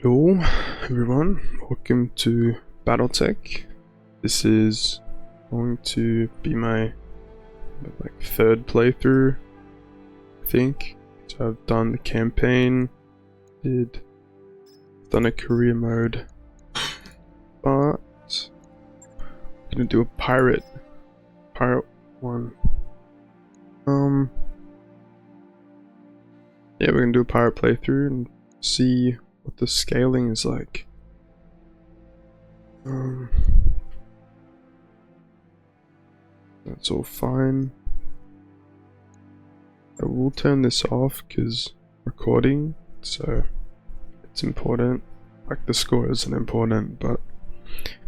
Hello everyone, welcome to Battletech. This is going to be my third playthrough, I think. So I've done the campaign, done a career mode, but I'm gonna do a pirate one. Yeah, we're gonna do a pirate playthrough and see what the scaling is like. That's all fine. I will turn this off because recording, so it's important. Like the score isn't important, but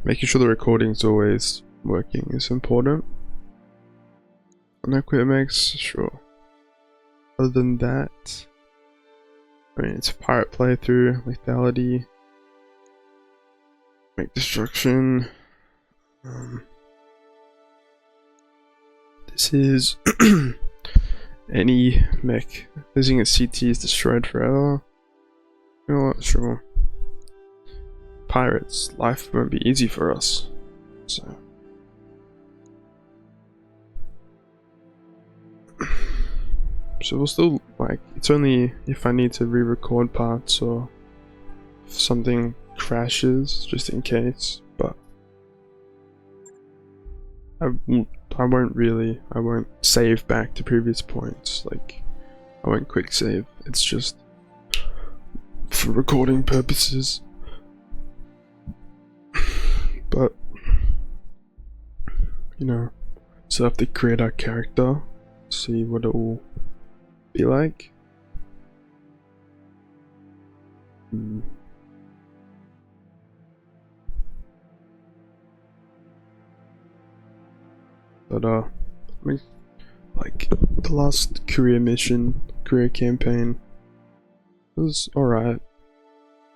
making sure the recording is always working is important. And I quit max, sure. Other than that, I mean, it's a pirate playthrough, lethality, make destruction. This is any mech losing a CT is destroyed forever. You know what? Sure. Pirates, life won't be easy for us. So we'll still, like, it's only if I need to re-record parts or if something crashes, just in case, but I won't save back to previous points, like, I won't quick save, it's just for recording purposes. But, you know, so I have to create our character, see what it will be like. But I mean, like, the last career campaign was alright.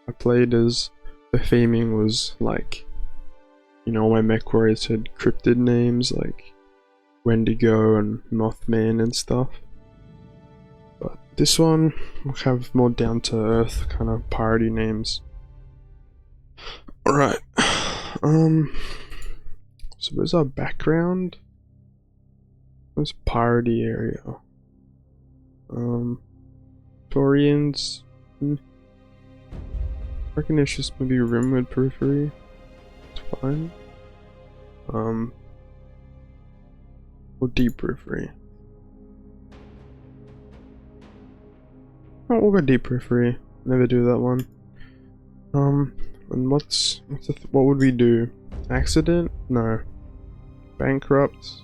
I played as the theming was like, you know, my mech warriors had cryptid names like Wendigo and Mothman and stuff. But this one will have more down to earth kind of parody names. Alright. So where's our background? Where's parody area? Torians. I reckon it's just maybe Rimwood periphery. It's fine. Or deep periphery. Oh, we'll go deep periphery. Never do that one. And what would we do? Accident? No. Bankrupt?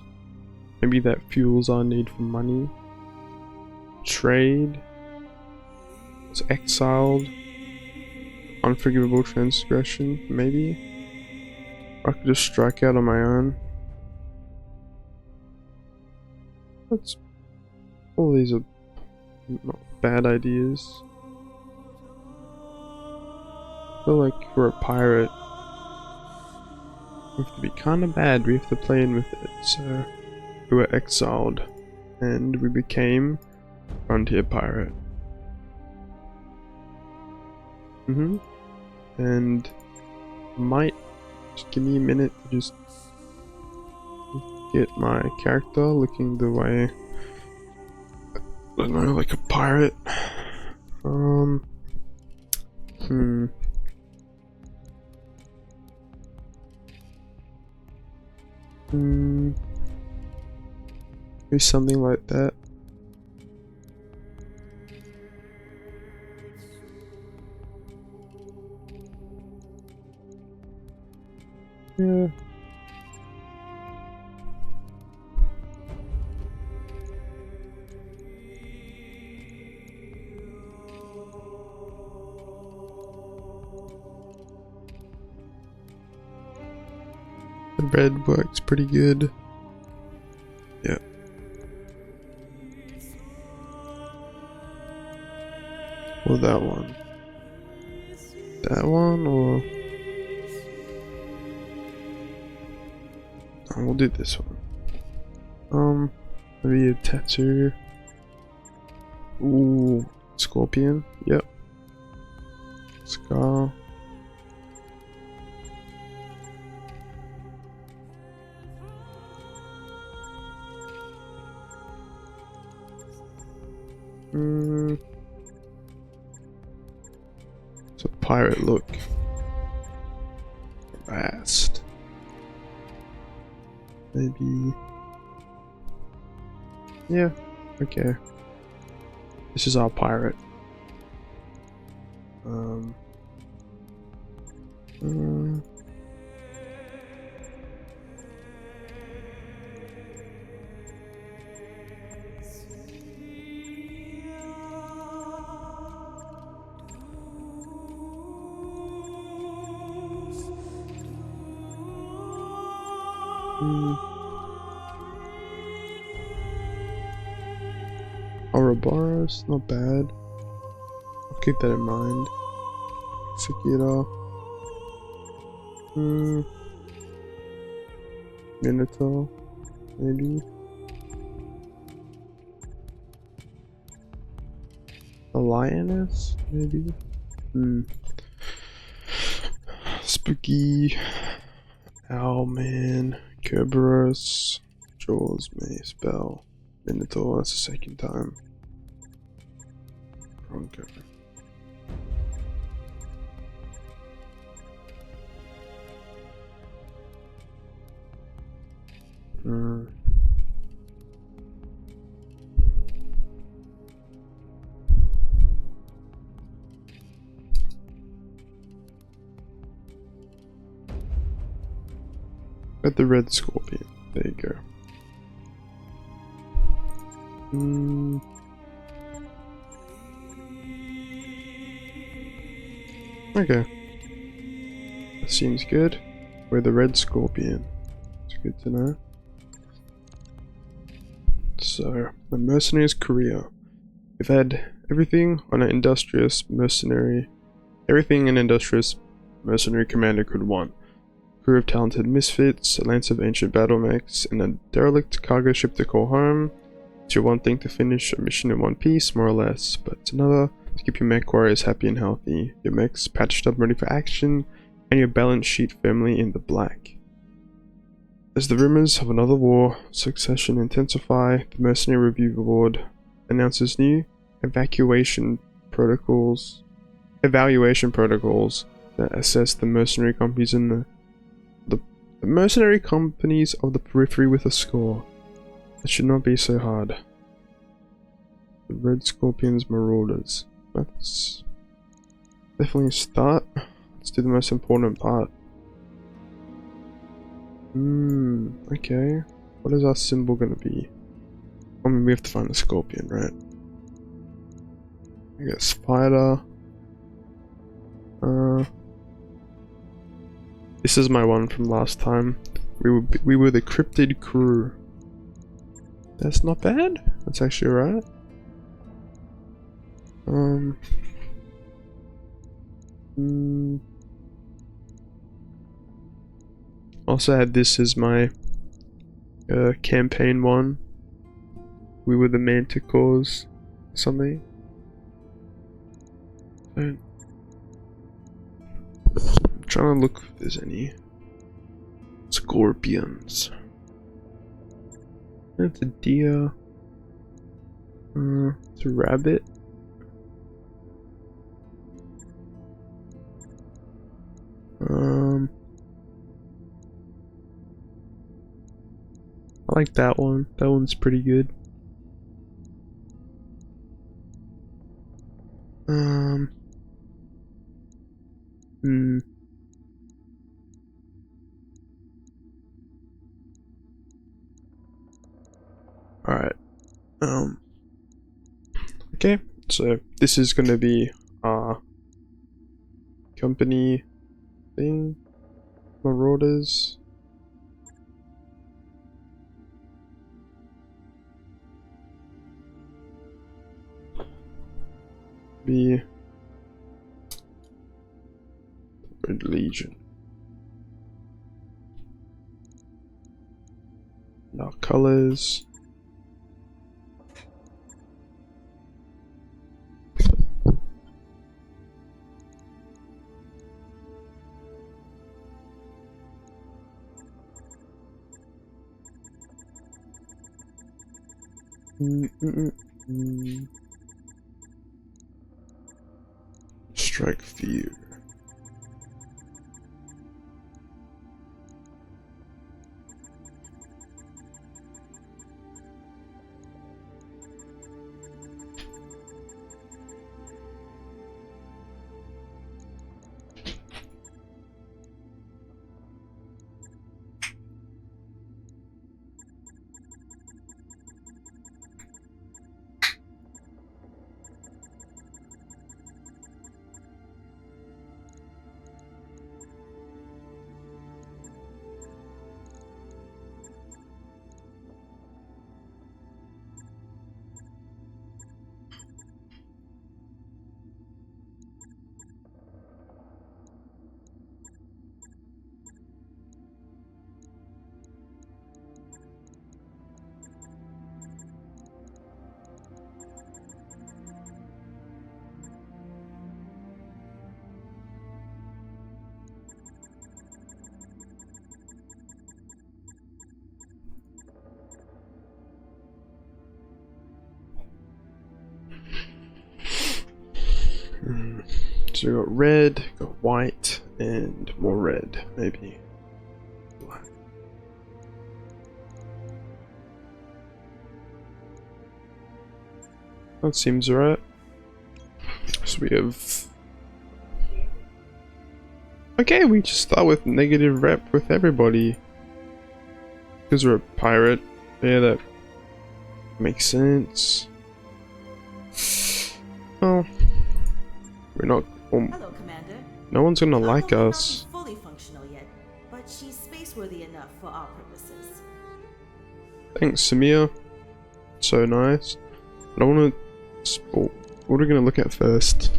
Maybe that fuels our need for money. Trade? Was exiled? Unforgivable transgression? Maybe? Or I could just strike out on my own. All these are not bad ideas. I feel like we're a pirate. We have to be kinda bad, we have to play in with it, so we were exiled and we became frontier pirate. And might just give me a minute to just get my character looking the way, I don't know, like a pirate. Maybe something like that. Yeah. The red works pretty good. Yeah. Or that one. That one, or oh, we'll do this one. Maybe a tattoo. Ooh, scorpion. Yep. Scar. It's a pirate look. Fast. Maybe. Yeah, okay. This is our pirate. Ouroboros, not bad. I'll keep that in mind. Sekiro. Minotaur, maybe. A lioness, maybe. Spooky. Owlman, Kerberos, Jaws, Mace, Bell, Minotaur. That's the second time. Bronco. Got the red scorpion. There you go. Okay. That seems good. We're the red scorpion. It's good to know. So, the mercenaries' career. We've had everything an industrious mercenary commander could want. Crew of talented misfits, a lance of ancient battle mechs, and a derelict cargo ship to call home. It's your one thing to finish a mission in one piece, more or less, but it's another to keep your mech warriors happy and healthy, your mechs patched up ready for action, and your balance sheet firmly in the black. As the rumors of another war succession intensify, the Mercenary Review Board announces new evaluation protocols that assess the mercenary companies in the mercenary companies of the periphery with a score. It should not be so hard. The Red Scorpions Marauders. That's definitely a start. Let's do the most important part. Okay. What is our symbol gonna be? I mean, we have to find the scorpion, right? I got spider. This is my one from last time. We were the cryptid crew. That's not bad. That's actually alright. Also had this as my campaign one. We were the manticores, something. I'm trying to look if there's any scorpions. That's a deer. It's a rabbit. I like that one. That one's pretty good. Alright. Okay, so this is gonna be our company thing. Marauders. Be Red Legion. And our colors. Strike fear. So we got red, got white, and more red, maybe black. That seems right. So we have... Okay, we just start with negative rep with everybody. Because we're a pirate. Yeah, that makes sense. Oh. We're not... Hello, Commander. No one's gonna like Ahoy may us. not be fully functional yet, but she's space-worthy enough for our purposes. Thanks, Samir. So nice. But I wanna... What are we gonna look at first?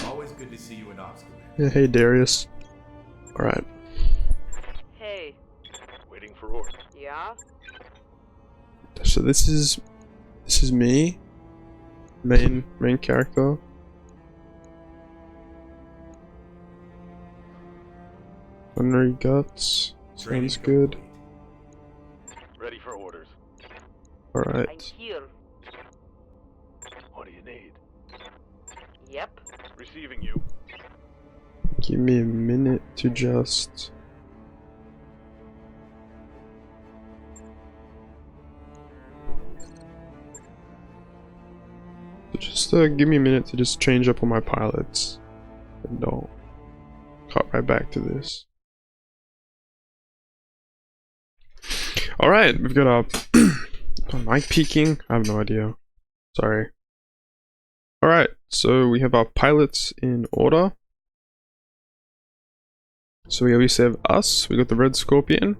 Always good to see you in ops, Commander. Yeah, hey Darius. Alright. Hey. Waiting for orders. Yeah? So this is me. Main character. Mercenary guts. Sounds good. Ready for orders. I'm Alright. here. What do you need? Yep. Receiving you. Give me a minute to just... give me a minute to just change up on my pilots. And I'll cut right back to this. Alright, we've got our... mic peaking? I have no idea. Sorry. Alright, so we have our pilots in order. So we obviously have us, we got the Red Scorpion.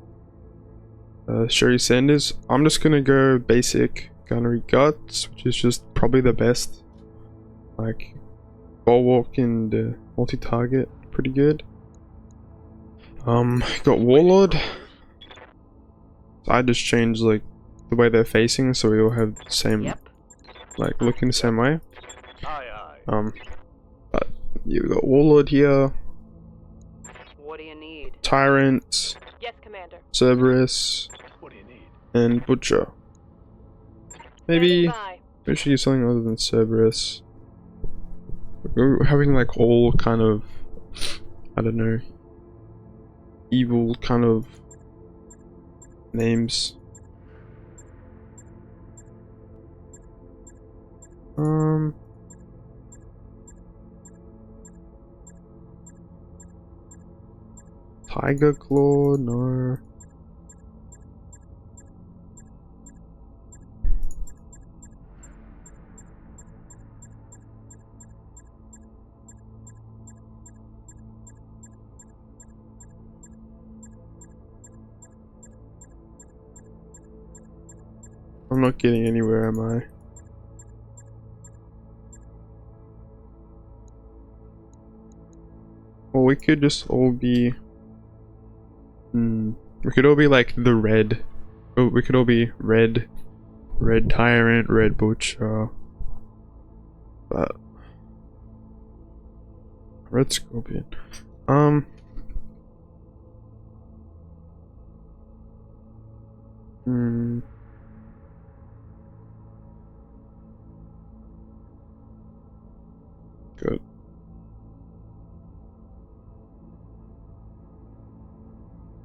Sherry Sanders. I'm just gonna go basic gunnery guts, which is just probably the best. Like, bulwark and multi-target, pretty good. Got Warlord. So I just changed like the way they're facing, so we all have the same, like looking the same way. Aye, aye. But you got Warlord here, What do you need? Tyrant, Yes, Commander. Cerberus, What do you need? and Butcher. Maybe Standing by. we should use something other than Cerberus. We're having like all kind of, I don't know, evil kind of names. Tiger Claw, no. I'm not getting anywhere, am I? Well, we could just all be... we could all be like the red. Oh, we could all be red. Red Tyrant, Red Butcher. But... Red Scorpion.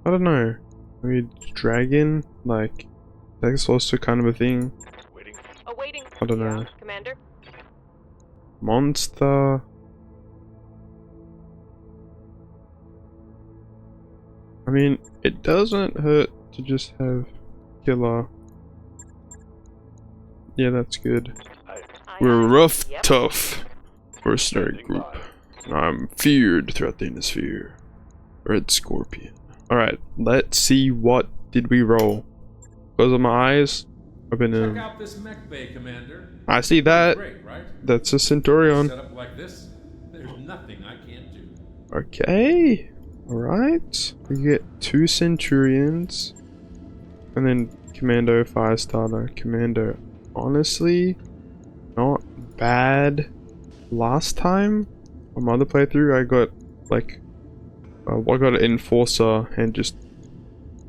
I don't know. Maybe dragon? Like, that's also kind of a thing. Waiting. Awaiting. I don't know. Commander. Monster? I mean, it doesn't hurt to just have killer. Yeah, that's good. Aye. We're a rough, Yep. tough mercenary Standing group. by. I'm feared throughout the Hemisphere. Red Scorpion. Alright, let's see what did we roll. Close on my eyes. Open Check them. out this mech bay, Commander. I see that. Great, right? That's a Centurion. Set up like this, there's nothing I can't do. Okay. Alright. We get 2 Centurions. And then Commando, Firestarter, Commando. Honestly, not bad. Last time, on my other playthrough, I got like I got an Enforcer and just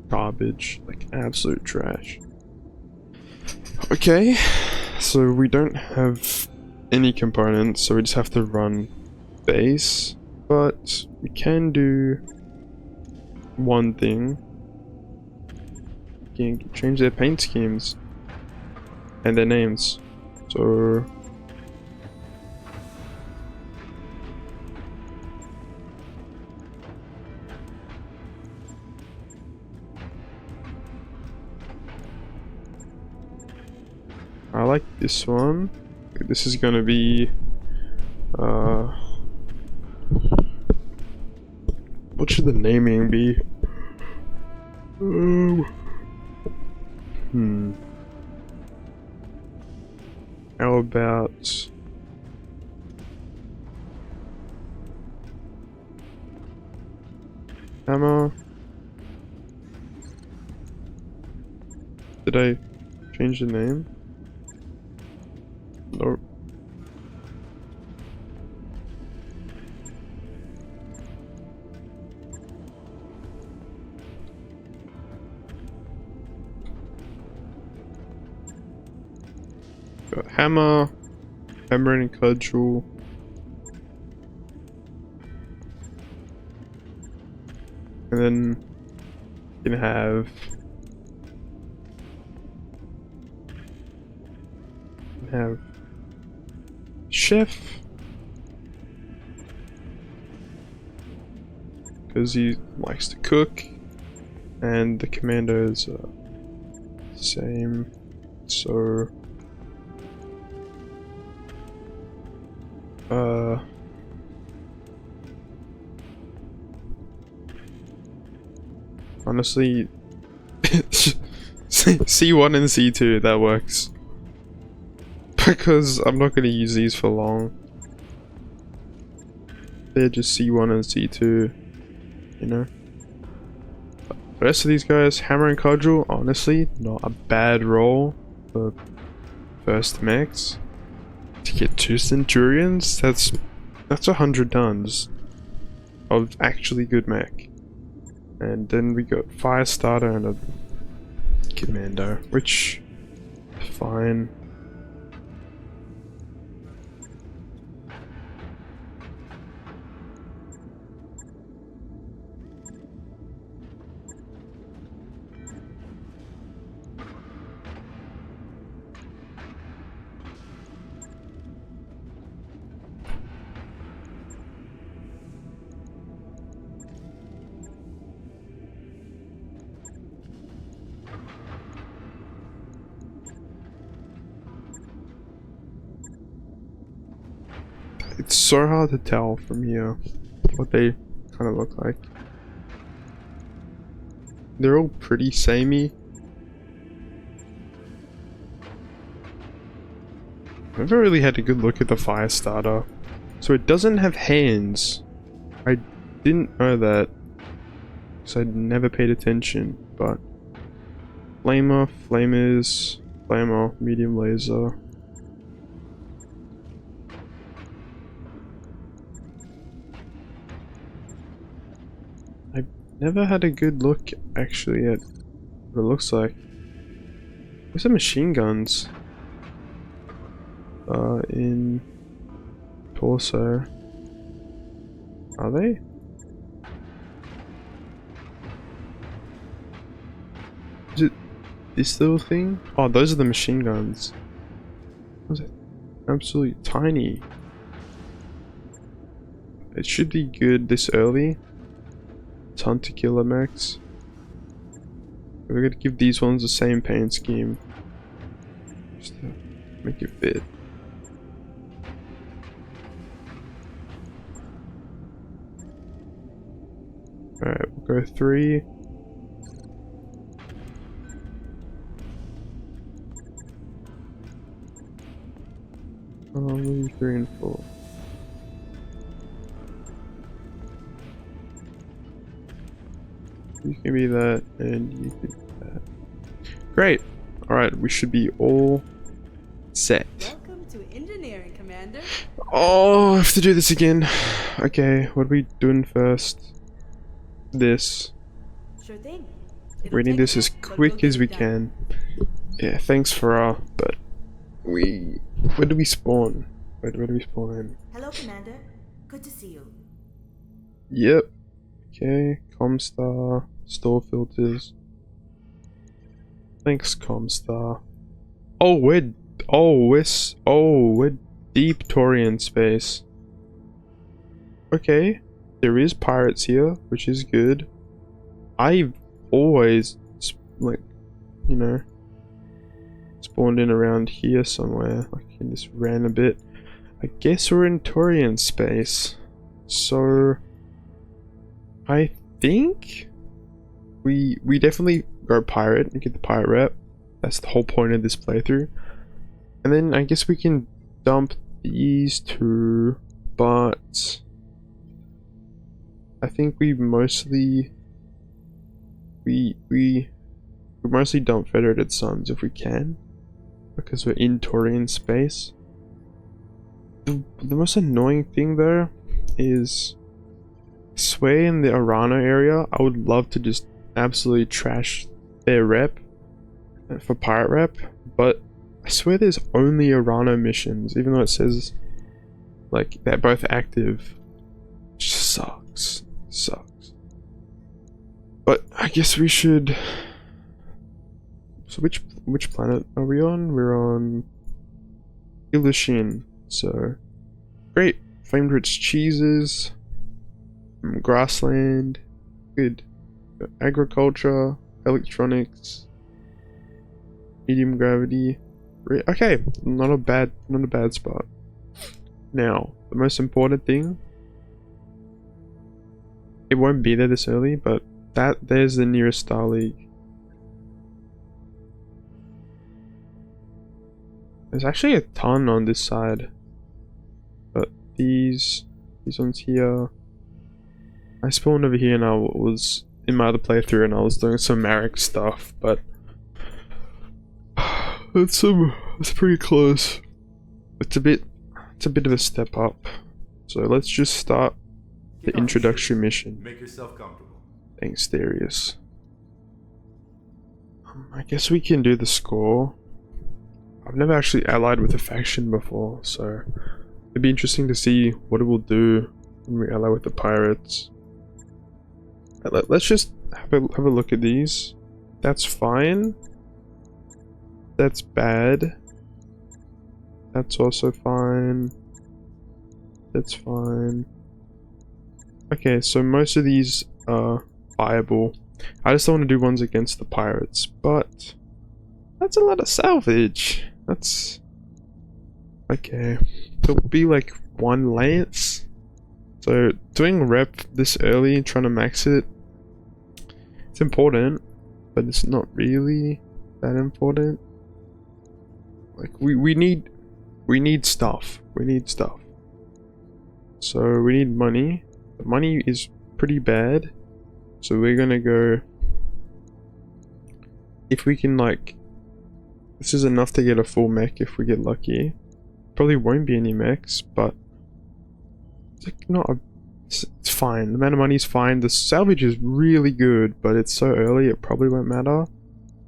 garbage, like absolute trash. Okay, so we don't have any components, so we just have to run base, but we can do one thing. We can change their paint schemes and their names. So I like this one. This is gonna be what should the naming be? How about hammer? Did I change the name? Nope. Got hammer, hammer and cudgel. And then you can have chef, because he likes to cook, and the commandos are same. So honestly C1 and C2, that works. Because I'm not going to use these for long. They're just C1 and C2, you know. The rest of these guys, hammer and cudgel, honestly, not a bad roll for first mechs. To get 2 Centurions, that's 100 tons of actually good mech. And then we got Firestarter and a Commando, which fine. It's so hard to tell from here what they kind of look like. They're all pretty samey. I've never really had a good look at the Firestarter. So it doesn't have hands. I didn't know that, because I'd never paid attention, but flamer, flamers, flamer, medium laser. Never had a good look actually at what it looks like. Where's the machine guns? In torso. Are they? this little thing? Oh, those are the machine guns. Was it absolutely tiny? It should be good this early. Ton to killer max. We're gonna give these ones the same paint scheme. Just to make it fit. Alright, we'll go 3. Maybe 3 and 4. You can be that, and you can be that. Great! Alright, we should be all set. Welcome to engineering, Commander. Oh, I have to do this again. Okay, what are we doing first? This. Sure thing. We need this as quick as we can. Yeah, thanks for but where do we spawn? Where do we spawn in? Hello, Commander. Good to see you. Yep. Okay, Comstar, store filters. Thanks, Comstar. Oh, we're deep Torian space. Okay, there is pirates here, which is good. I've always, like, you know, spawned in around here somewhere, like in this random bit. I guess we're in Torian space, so I think we definitely go pirate and get the pirate rep. That's the whole point of this playthrough. And then I guess we can dump these two, but I think we mostly dump Federated Suns if we can, because we're in Torian space. The most annoying thing though is, I swear in the Arana area I would love to just absolutely trash their rep for pirate rep, but I swear there's only Arana missions, even though it says like they're both active. It just sucks. But I guess we should. So which planet are we on? We're on Ilushin. So great. Famed rich cheeses. Grassland. Good. Agriculture. Electronics. Medium gravity. Okay, not a bad spot. Now, the most important thing. It won't be there this early, but there's the nearest Star League. There's actually a ton on this side, but these ones here. I spawned over here and I was in my other playthrough and I was doing some Marek stuff, but it's pretty close. It's a bit of a step up. So let's just start the introductory mission. Make yourself comfortable. Thanks, Darius. I guess we can do the score. I've never actually allied with a faction before, so it'd be interesting to see what it will do when we ally with the pirates. Let's just have a look at these. That's fine. That's bad. That's also fine. That's fine. Okay, so most of these are viable. I just don't want to do ones against the pirates, but that's a lot of salvage. That's okay. There'll be like 1 lance. So doing rep this early and trying to max it, it's important, but it's not really that important. Like we need stuff. We need stuff. So we need money. The money is pretty bad. So we're gonna go, if we can, like, this is enough to get a full mech if we get lucky. Probably won't be any mechs, but it's like not a, it's fine. The amount of money is fine. The salvage is really good, but it's so early it probably won't matter.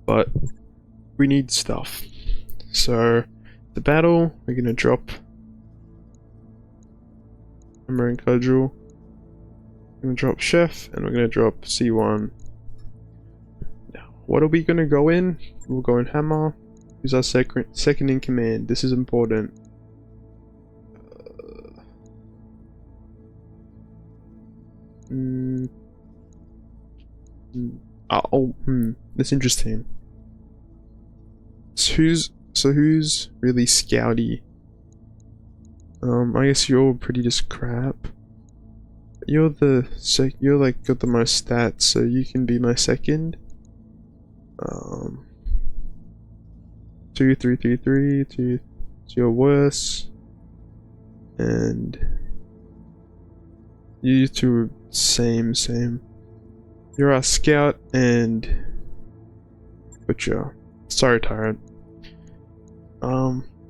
But we need stuff. So the battle, we're gonna drop a Marine Cudgel. We're gonna drop Chef, and we're gonna drop C1. Now, what are we gonna go in? We'll go in hammer. Who's our second in command? This is important. That's interesting. So who's really scouty? I guess you're pretty just crap. You're you're like got the most stats, so you can be my second. 2 3 3 3 2. So you're worse, and you two are same. You're our scout and butcher. Sorry, tyrant.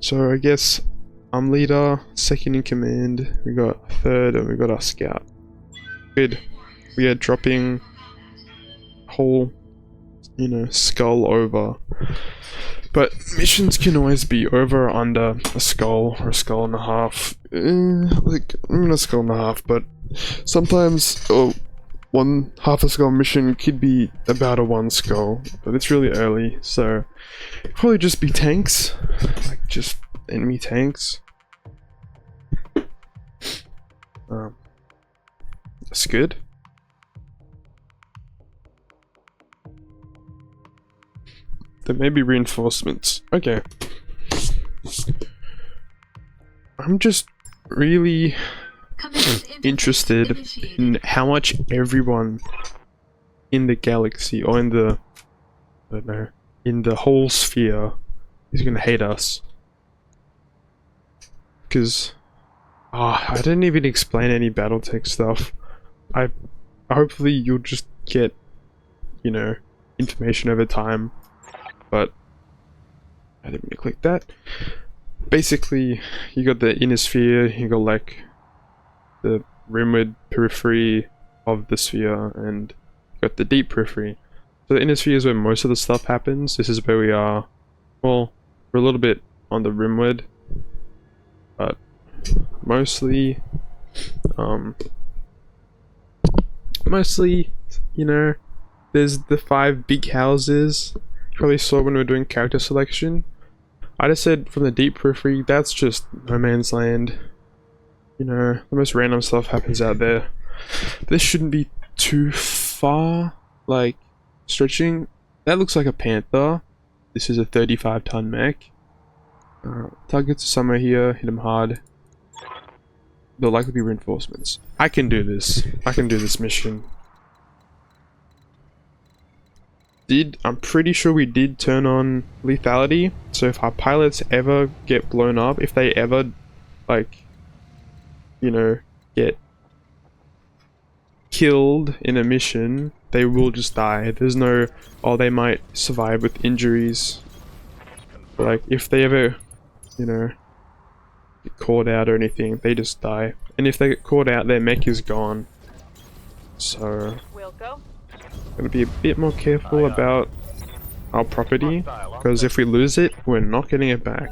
So I guess I'm leader, second in command. We got third, and we got our scout. Good. We are dropping whole, you know, skull over. But missions can always be over or under a skull or a skull and a half. Like, not a skull and a half, but sometimes one half a skull mission could be about a 1 skull, but it's really early, so probably just be tanks, like just enemy tanks. That's good. There may be reinforcements. Okay. I'm just really interested in how much everyone in the galaxy, or in the, I don't know, in the whole sphere is gonna hate us. Because I didn't even explain any Battletech stuff. Hopefully you'll just get, you know, information over time. But I didn't mean to click that. Basically, you got the inner sphere, you got like the rimward periphery of the sphere, and you got the deep periphery. So the inner sphere is where most of the stuff happens. This is where we are. Well, we're a little bit on the rimward, but mostly, you know, there's the 5 big houses. You probably saw when we were doing character selection. I just said from the deep periphery, that's just no man's land. You know, the most random stuff happens out there. This shouldn't be too far, like, stretching. That looks like a panther. This is a 35-ton mech. Targets are somewhere here, hit them hard. There'll likely be reinforcements. I can do this. I can do this mission. I'm pretty sure we did turn on lethality, so if our pilots ever get blown up, if they ever, like, you know, get killed in a mission, they will just die. There's no, oh, they might survive with injuries. Like, if they ever, you know, get caught out or anything, they just die. And if they get caught out, their mech is gone. So We'll go. gotta be a bit more careful about our property, because if we lose it, we're not getting it back.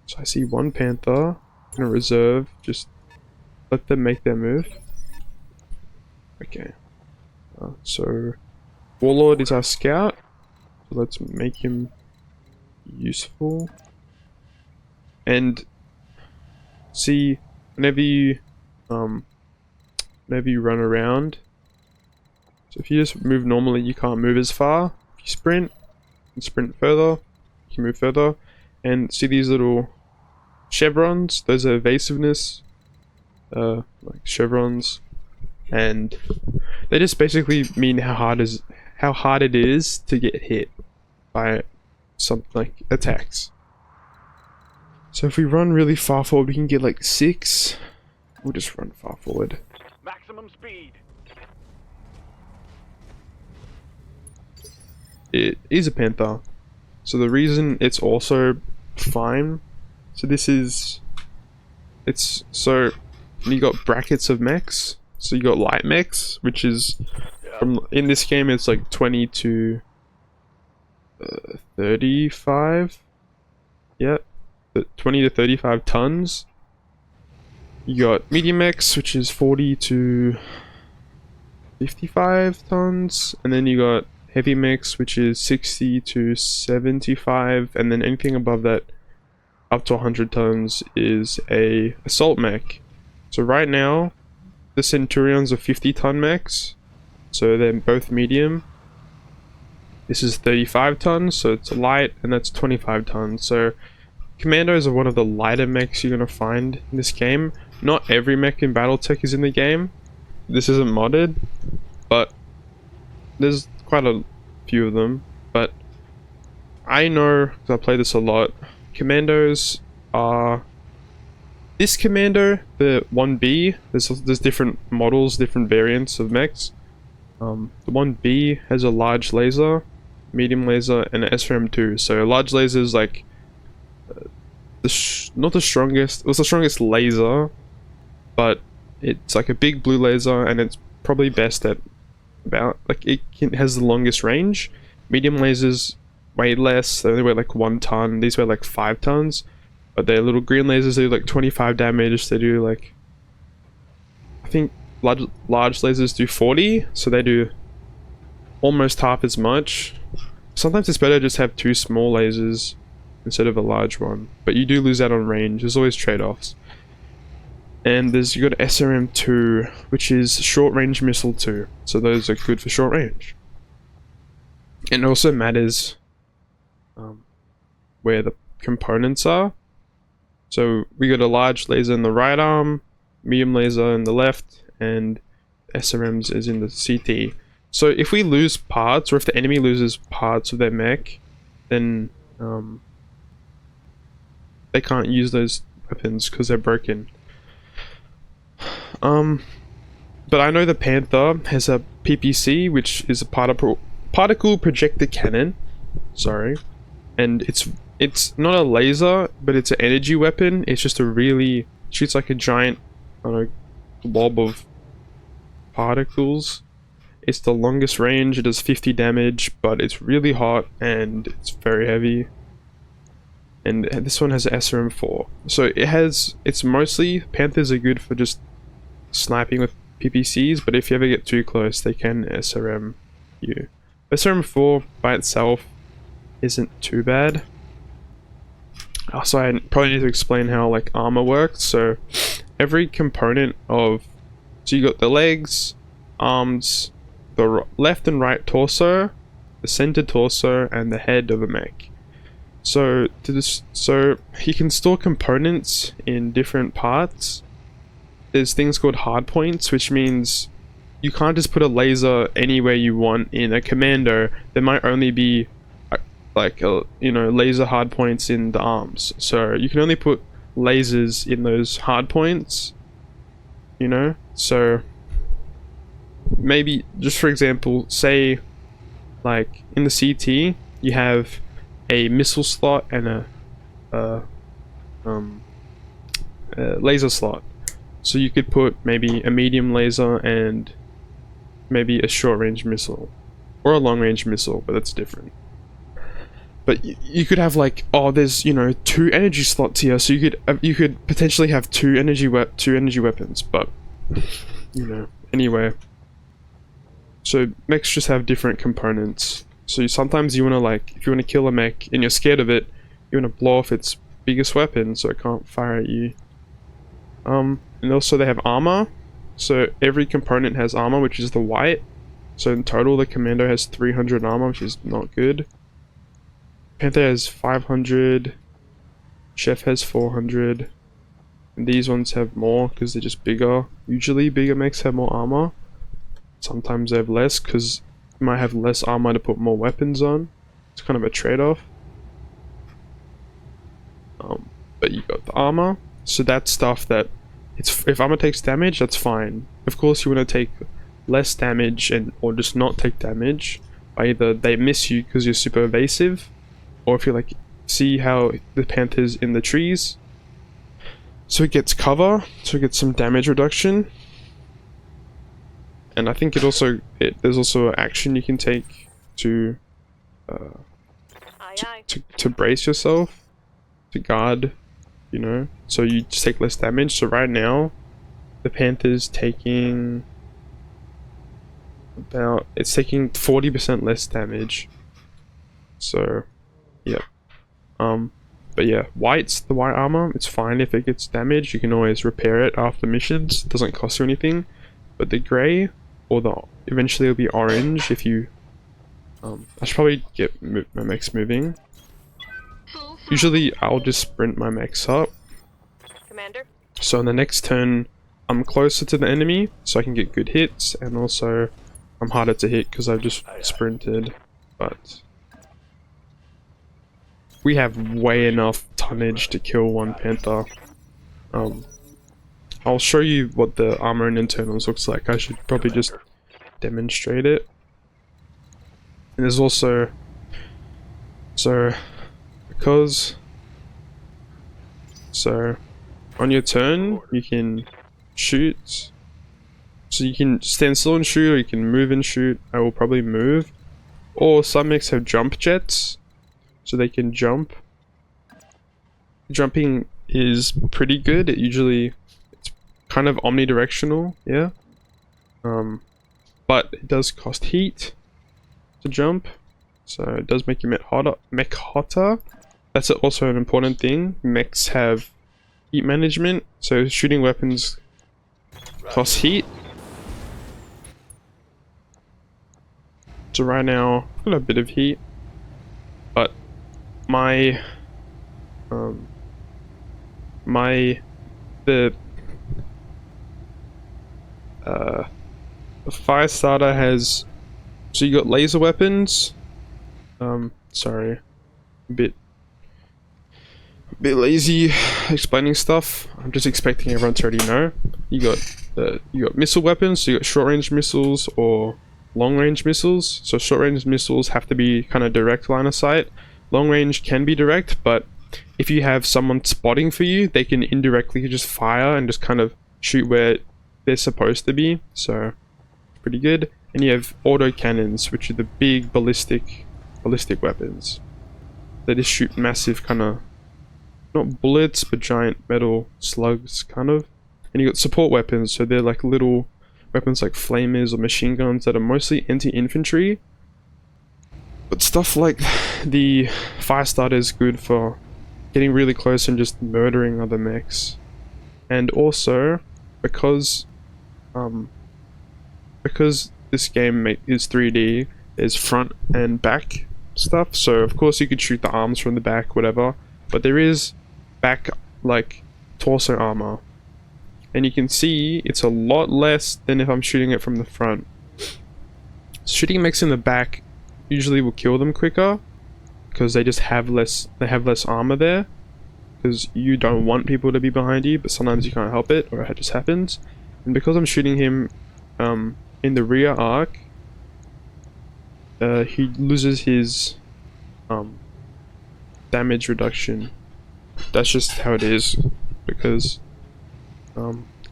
So I see one panther. I'm gonna reserve, just let them make their move. Okay. So Warlord is our scout, so let's make him useful. And see, whenever you run around, so if you just move normally, you can't move as far. If you sprint, you can sprint further, you can move further. And see these little chevrons? Those are evasiveness, like chevrons, and they just basically mean how hard it is to get hit by some, like, attacks. So if we run really far forward, we can get like 6. We'll just run far forward. Maximum speed. It is a panther. So the reason it's also fine, so so you got brackets of mechs. So you got light mechs, which is in this game it's like 20 to 35. Yep, 20 to 35 tons. You got medium mechs, which is 40 to 55 tons, and then you got heavy mechs, which is 60 to 75, and then anything above that up to 100 tons is a assault mech. So right now the Centurions are 50-ton mechs, so they're both medium. This is 35 tons, so it's light, and that's 25 tons. So Commandos are one of the lighter mechs you're gonna find in this game. Not every mech in Battletech is in the game. This isn't modded, but there's quite a few of them. But I know, because I play this a lot, Commandos are... This Commando, the 1B, there's different models, different variants of mechs. The 1B has a large laser, medium laser, and an SRM2. So a large laser is like not the strongest. It was the strongest laser, but it's like a big blue laser, and it's probably best at about like has the longest range. Medium lasers weigh less. They only weigh like 1 ton. These weigh like 5 tons. But they're little green lasers. They do like 25 damage. They do like, I think large lasers do 40, so they do almost half as much. Sometimes it's better to just have 2 small lasers instead of a large one, but you do lose out on range. There's always trade-offs. And you got SRM2, which is short range missile 2, so those are good for short range. And it also matters where the components are. So we got a large laser in the right arm, medium laser in the left, and SRMs is in the CT. So if we lose parts, or if the enemy loses parts of their mech, then they can't use those weapons because they're broken. But I know the Panther has a PPC, which is a particle projector cannon. Sorry, and it's not a laser, but it's an energy weapon. It's just shoots like a giant, I don't know, blob of particles. It's the longest range. It does 50 damage, but it's really hot and it's very heavy. And this one has SRM4. So it's mostly, Panthers are good for just sniping with PPCs, but if you ever get too close, they can SRM you. SRM4 by itself isn't too bad. Also, I probably need to explain how like armor works. So every component so you got the legs, arms, the left and right torso, the center torso, and the head of a mech. So you can store components in different parts. There's things called hard points, which means you can't just put a laser anywhere you want in a commando. There might only be laser hard points in the arms, so you can only put lasers in those hard points, so maybe just for example, say like in the CT you have a missile slot and a laser slot, so you could put maybe a medium laser and maybe a short range missile or a long range missile, but that's different. But you could have like, there's 2 energy slots here, so you could potentially have 2 energy weapons, but anyway. So mechs just have different components. So sometimes you want to if you want to kill a mech and you're scared of it, you want to blow off its biggest weapon so it can't fire at you. And also they have armor. So every component has armor, which is the white. So in total the Commando has 300 armor, which is not good. Panther has 500, Chef has 400, and these ones have more because they're just bigger. Usually bigger mechs have more armor. Sometimes they have less because you might have less armor to put more weapons on. It's kind of a trade-off. But you got the armor, so that's stuff that if armor takes damage, that's fine. Of course you want to take less damage or just not take damage by either they miss you because you're super evasive, or if you see how the Panther's in the trees, so it gets cover, so it gets some damage reduction. And I think there's also action you can take to brace yourself, to guard, so you just take less damage. So right now the Panther's taking about, it's taking 40% less damage. So, yeah. But yeah, the white armor, it's fine if it gets damaged. You can always repair it after missions. It doesn't cost you anything. But the grey, or eventually it'll be orange if you... I should probably get my mechs moving. Usually I'll just sprint my mechs up. Commander? So on the next turn, I'm closer to the enemy, so I can get good hits, and also I'm harder to hit because I've just sprinted. But we have way enough tonnage to kill one Panther. I'll show you what the armor and internals looks like. I should probably just demonstrate it. And there's also... So on your turn, you can shoot. So you can stand still and shoot, or you can move and shoot. I will probably move. Or some mechs have jump jets, so they can jump. Jumping is pretty good. It's kind of omnidirectional, yeah. But it does cost heat to jump, so it does make your mech hotter. That's also an important thing. Mechs have heat management, so shooting weapons cost heat. So right now, I've got a bit of heat, but the fire starter has, so you got laser weapons. Sorry, a bit lazy explaining stuff. I'm just expecting everyone to already know. You got missile weapons, so you got short range missiles or long range missiles. So short range missiles have to be kind of direct line of sight. Long range can be direct, but if you have someone spotting for you, they can indirectly just fire and just kind of shoot where they're supposed to be. So pretty good. And you have auto cannons, which are the big ballistic weapons. They just shoot massive kind of, not bullets, but giant metal slugs kind of. And you got support weapons, so they're like little weapons like flamers or machine guns that are mostly anti-infantry. But stuff like the fire starter is good for getting really close and just murdering other mechs. And also because this game is 3D, there's front and back stuff, so of course you could shoot the arms from the back, whatever, but there is back, like, torso armor, and you can see it's a lot less than if I'm shooting it from the front. Shooting mechs in the back usually will kill them quicker because they just have less armor there, because you don't want people to be behind you, but sometimes you can't help it, or it just happens. And because I'm shooting him in the rear arc, he loses his damage reduction. That's just how it is, because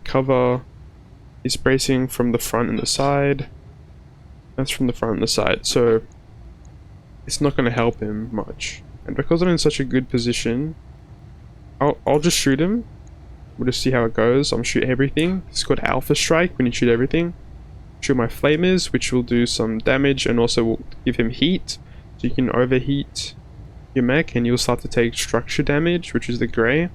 cover is bracing from the front and the side. That's from the front and the side, so it's not going to help him much. And because I'm in such a good position, I'll just shoot him. We'll just see how it goes. I'm shoot everything. It's called Alpha Strike when you shoot everything. Shoot my flamers, which will do some damage and also will give him heat, so you can overheat your mech and you'll start to take structure damage, which is the grey.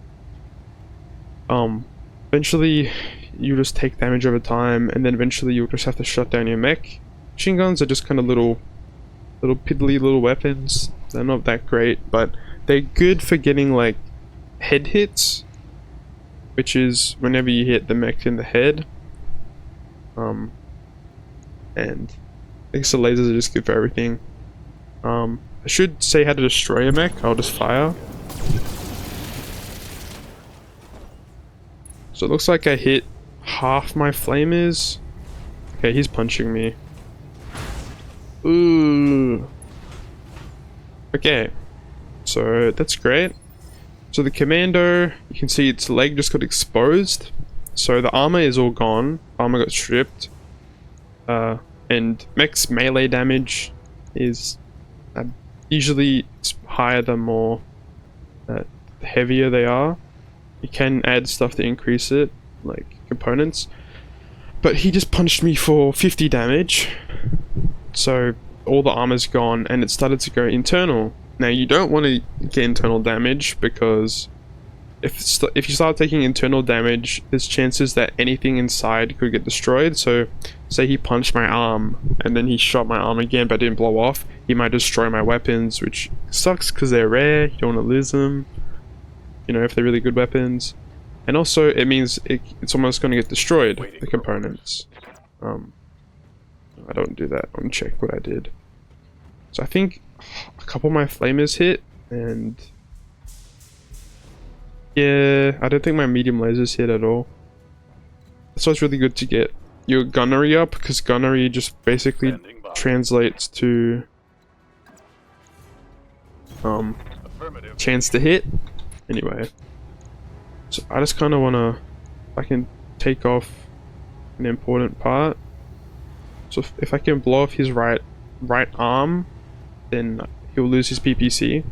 Eventually you just take damage over time, and then eventually you'll just have to shut down your mech. Machine guns are just kind of little piddly little weapons. They're not that great, but they're good for getting like head hits, which is whenever you hit the mech in the head. And I guess the lasers are just good for everything. I should say how to destroy a mech. I'll just fire. So it looks like I hit half my flamers. Okay, he's punching me. Ooh. Okay, so that's great. So the commando, you can see its leg just got exposed. So the armor is all gone. Armor got stripped. And mech's melee damage is usually it's higher the more heavier they are. You can add stuff to increase it, like components. But he just punched me for 50 damage. So all the armor's gone and it started to go internal. Now you don't want to get internal damage because if you start taking internal damage, there's chances that anything inside could get destroyed. So say he punched my arm and then he shot my arm again but didn't blow off, he might destroy my weapons, which sucks because they're rare. You don't want to lose them, you know, if they're really good weapons. And also it means it's almost going to get destroyed, the components. I don't do that. I'm gonna check what I did. So I think a couple of my flamers hit, and yeah, I don't think my medium lasers hit at all. That's why it's really good to get your gunnery up, because gunnery just basically translates to chance to hit. Anyway, so I just kind of want to, I can take off an important part. So if I can blow off his right arm, then he'll lose his PPC,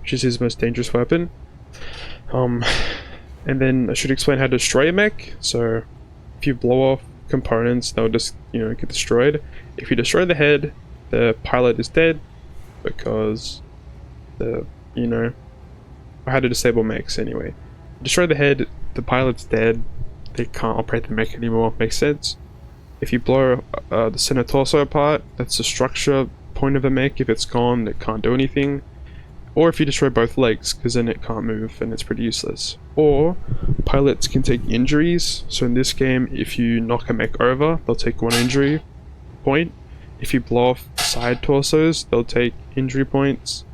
which is his most dangerous weapon. And then I should explain how to destroy a mech. So if you blow off components, they'll just, you know, get destroyed. If you destroy the head, the pilot is dead, because you know, how to disable mechs anyway. Destroy the head, the pilot's dead. They can't operate the mech anymore. Makes sense. If you blow the center torso apart, that's the structure point of the mech. If it's gone, it can't do anything. Or if you destroy both legs, because then it can't move and it's pretty useless. Or pilots can take injuries. So in this game, if you knock a mech over, they'll take 1 injury point. If you blow off side torsos, they'll take injury points.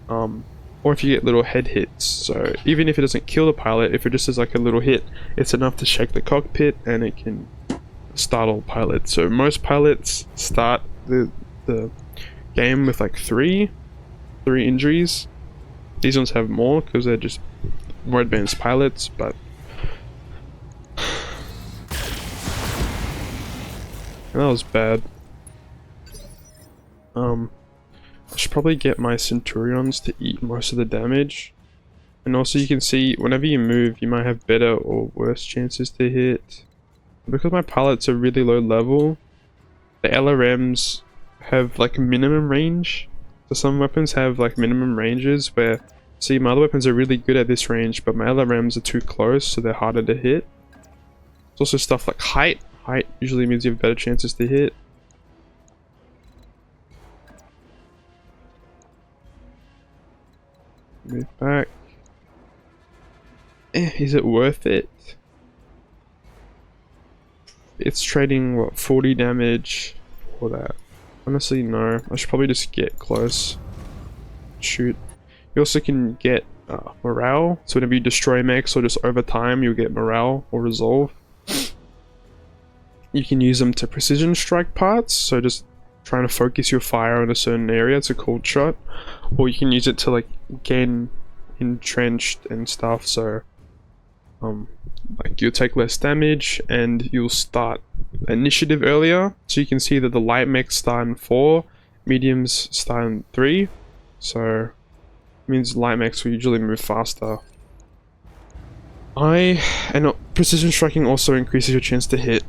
Or if you get little head hits. So even if it doesn't kill the pilot, if it just is like a little hit, it's enough to shake the cockpit and it can startle pilots. So most pilots start the game with like 3 injuries. These ones have more because they're just more advanced pilots, but that was bad. I should probably get my Centurions to eat most of the damage. And also you can see whenever you move, you might have better or worse chances to hit. Because my pilots are really low level, the LRMs have like a minimum range. So some weapons have like minimum ranges where, see, my other weapons are really good at this range, but my LRMs are too close, so they're harder to hit. There's also stuff like height. Height usually means you have better chances to hit. Move back. Is it worth it? It's trading, what, 40 damage for that? Honestly, no. I should probably just get close. Shoot. You also can get morale. So whenever you destroy mechs or just over time, you'll get morale or resolve. You can use them to precision strike parts. So just trying to focus your fire on a certain area. It's a cold shot. Or you can use it to like gain entrenched and stuff. So like you'll take less damage and you'll start initiative earlier. So you can see that the light mechs start in 4, mediums start in 3. So it means light mechs will usually move faster. And precision striking also increases your chance to hit.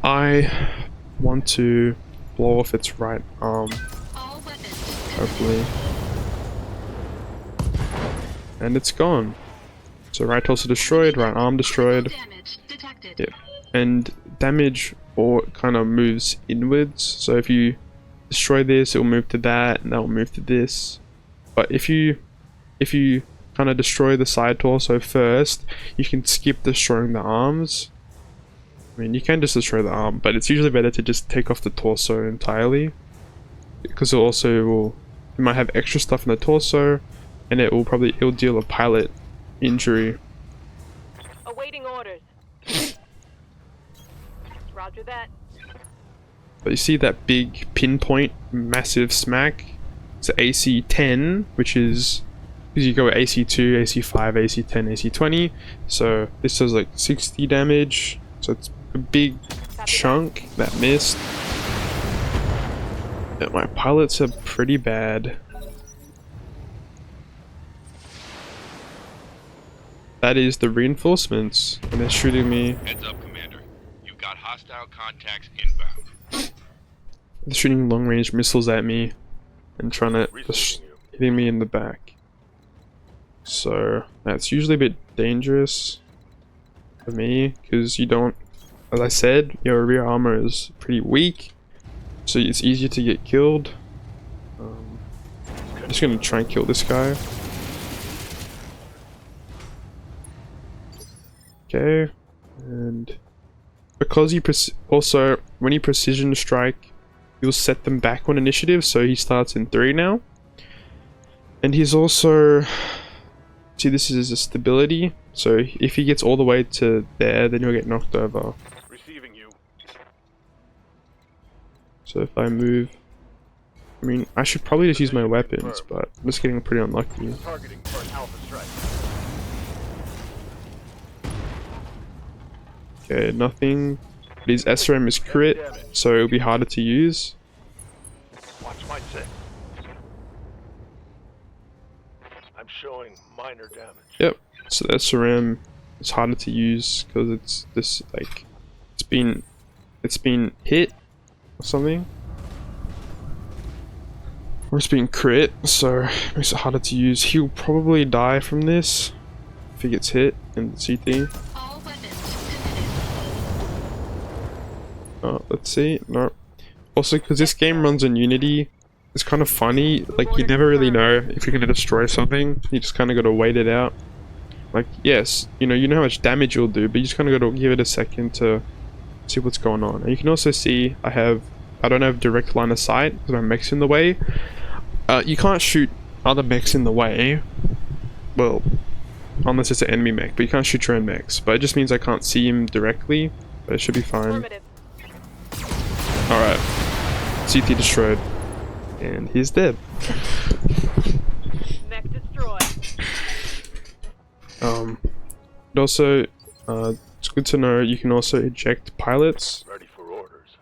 I want to blow off its right arm, hopefully. And it's gone. So right torso destroyed, right arm destroyed. Yep. And damage or kind of moves inwards. So if you destroy this, it will move to that, and that will move to this. But if you kind of destroy the side torso first, you can skip destroying the arms. I mean, you can just destroy the arm, but it's usually better to just take off the torso entirely, because you might have extra stuff in the torso, and it'll deal a pilot injury. Awaiting orders. Roger that. But you see that big pinpoint massive smack? It's an AC 10, which is because you go AC 2, AC 5, AC 10, AC 20. So this does like 60 damage. So it's a big chunk that missed. And my pilots are pretty bad. That is the reinforcements, and they're shooting me. Heads up, Commander. You've got high hostile contacts inbound. They're shooting long-range missiles at me and trying to Receiving you. hitting me in the back. So that's usually a bit dangerous for me because you don't, as I said, your rear armor is pretty weak, so it's easier to get killed. I'm just gonna try and kill this guy. Okay, and because you also when you precision strike, you'll set them back on initiative, so he starts in 3 now. And he's also, see, this is a stability, so if he gets all the way to there, then he'll get knocked over. Receiving you. So if I move, I mean, I should probably just use my weapons, but I'm just getting pretty unlucky. Targeting for an alpha strike. Okay, nothing. But his SRM is crit, so it'll be harder to use. Watch my 6. I'm showing minor damage. Yep. So the SRM is harder to use because it's this, like, it's been hit or something, or it's been crit, so it makes it harder to use. He'll probably die from this if he gets hit in the CT. Let's see. No. Also, because this game runs on Unity, it's kind of funny. Like, you never really know if you're gonna destroy something. You just kind of gotta wait it out. Like, yes, you know how much damage you'll do, but you just kind of gotta give it a second to see what's going on. And you can also see I don't have direct line of sight because my mech's in the way. You can't shoot other mechs in the way. Well, unless it's an enemy mech, but you can't shoot your own mechs. But it just means I can't see him directly, but it should be fine. Affirmative. Alright. CT destroyed. And he's dead. Mech destroyed. But also, it's good to know you can also eject pilots. Ready for orders.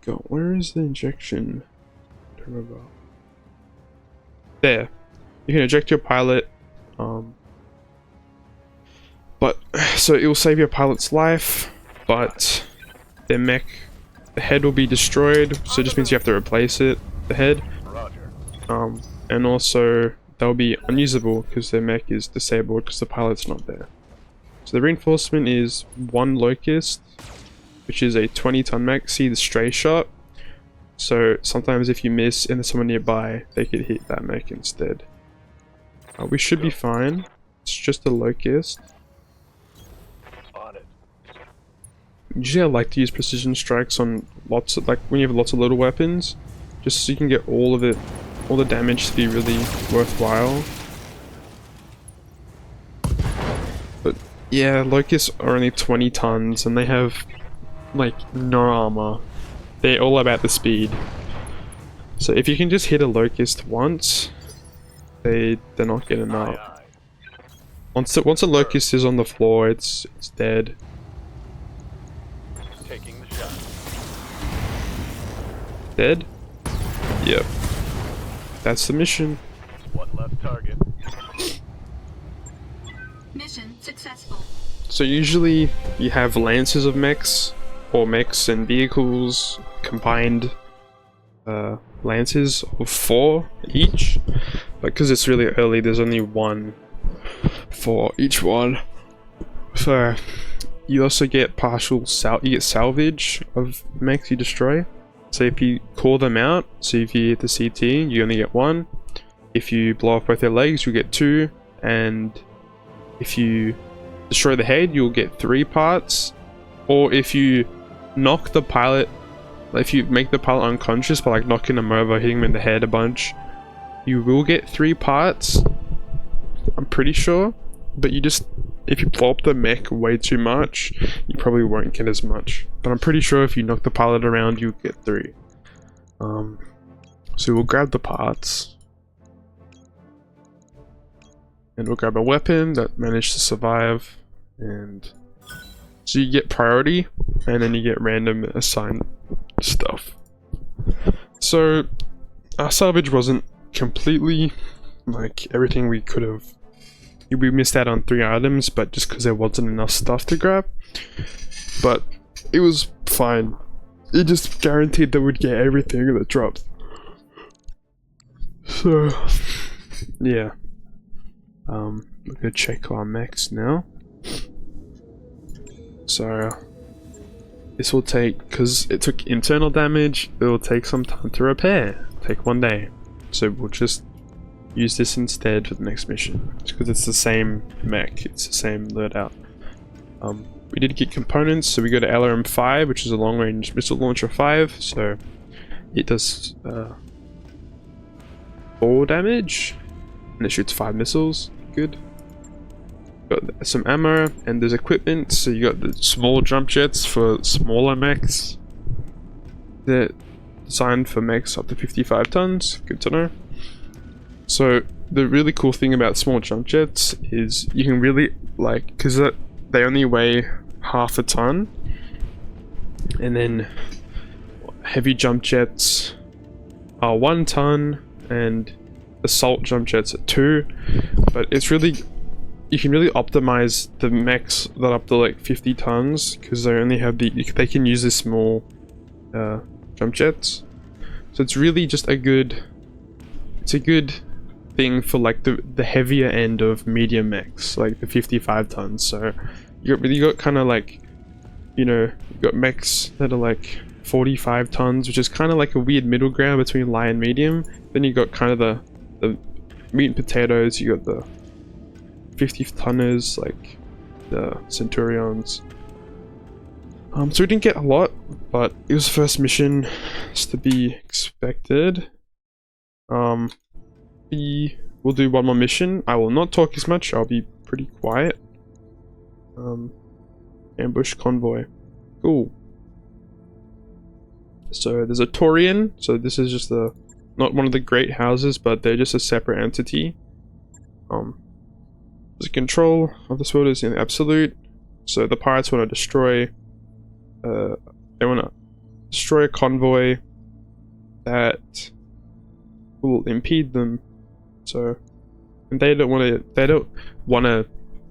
God, where is the injection? I don't remember. There. You can eject your pilot. But so it will save your pilot's life, but their mech, the head will be destroyed, so it just means you have to replace it, the head. Roger. And also they'll be unusable because their mech is disabled because the pilot's not there. So the reinforcement is 1 Locust, which is a 20-ton mech. See the stray shot? So sometimes if you miss and there's someone nearby, they could hit that mech instead. We should be fine. It's just a Locust. On it. Usually I like to use precision strikes on lots of, like, when you have lots of little weapons, just so you can get all of it, all the damage to be really worthwhile. But yeah, Locusts are only 20 tons and they have like no armor. They're all about the speed. So if you can just hit a Locust once, they're not getting Aye, up. aye. Once a Locust is on the floor, it's dead. Taking the shot. Dead? Yep. That's the mission. 1 left target. Mission successful. So usually you have lances of mechs, or mechs and vehicles combined, lances of 4 each, but because it's really early there's only 1 for each one. So you also get you get salvage of mechs you destroy. So if you call them out, so if you hit the CT, you only get 1. If you blow off both their legs, you get 2, and if you destroy the head, you'll get 3 parts. Or if you knock the pilot, if you make the pilot unconscious by like knocking him over, hitting him in the head a bunch, you will get 3 parts. I'm pretty sure, but if you blow up the mech way too much, you probably won't get as much. But I'm pretty sure if you knock the pilot around, you'll get 3. So we'll grab the parts. And we'll grab a weapon that managed to survive. And so you get priority, and then you get random assigned stuff. So our salvage wasn't completely like everything we could have. We missed out on 3 items, but just because there wasn't enough stuff to grab. But it was fine. It just guaranteed that we'd get everything that dropped. So, yeah. We're gonna check our mechs now. So, this will take, because it took internal damage, it will take some time to repair. Take 1 day. So we'll just use this instead for the next mission. Because it's the same mech, it's the same loadout. We did get components, so we go to LRM-5, which is a long-range missile launcher 5, so it does 4 damage, and it shoots 5 missiles. Good. Got some ammo, and there's equipment, so you got the small jump jets for smaller mechs. They're designed for mechs up to 55 tons, good to know. So the really cool thing about small jump jets is you can really, like, because they only weigh half a ton, and then heavy jump jets are 1 ton, and assault jump jets are 2, but it's really, you can really optimize the mechs that are up to like 50 tons because they only have they can use the small jump jets, so it's really just a good thing for like the heavier end of medium mechs, like the 55 tons. So you got kind of like, you know, you got mechs that are like 45 tons, which is kind of like a weird middle ground between light and medium. Then you got kind of the meat and potatoes. You got the 50 tonners like the Centurions. So we didn't get a lot, but it was the first mission, it's to be expected. We'll do 1 more mission. I will not talk as much, I'll be pretty quiet. Ambush convoy. Cool. So there's a Taurian, so this is just not one of the great houses, but they're just a separate entity. The control of this world is in absolute, so the pirates want to destroy a convoy that will impede them. So, and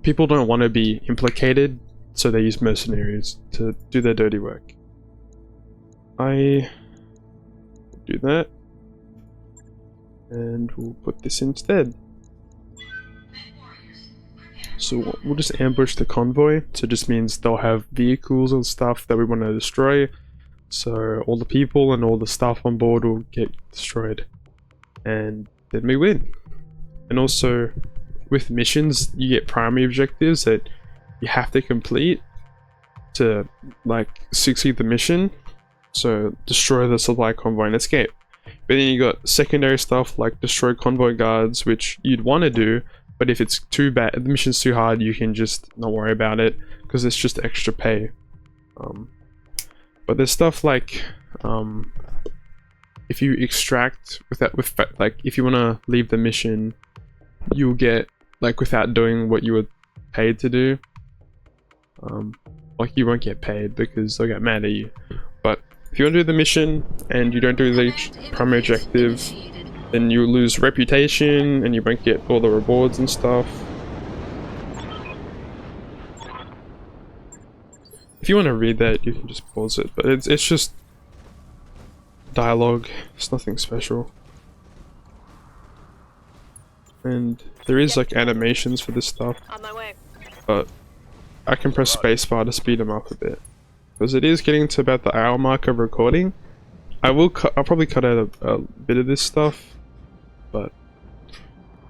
people don't want to be implicated, so they use mercenaries to do their dirty work. I will do that, and we'll put this instead. So we'll just ambush the convoy, so it just means they'll have vehicles and stuff that we want to destroy, so all the people and all the stuff on board will get destroyed, and then we win. And also with missions you get primary objectives that you have to complete to like succeed the mission, so destroy the supply convoy and escape. But then you got secondary stuff like destroy convoy guards, which you'd want to do, but if it's too bad, the mission's too hard, you can just not worry about it because it's just extra pay. But there's stuff like if you extract like if you want to leave the mission, you'll get like without doing what you were paid to do. Like you won't get paid because they'll get mad at you. But if you want to do the mission and you don't do the primary objective, then you lose reputation and you won't get all the rewards and stuff. If you want to read that, you can just pause it, but it's just dialogue. It's nothing special. And there is like animations for this stuff, On my way. but I can press spacebar to speed them up a bit because it is getting to about the hour mark of recording. I'll probably cut out a bit of this stuff, but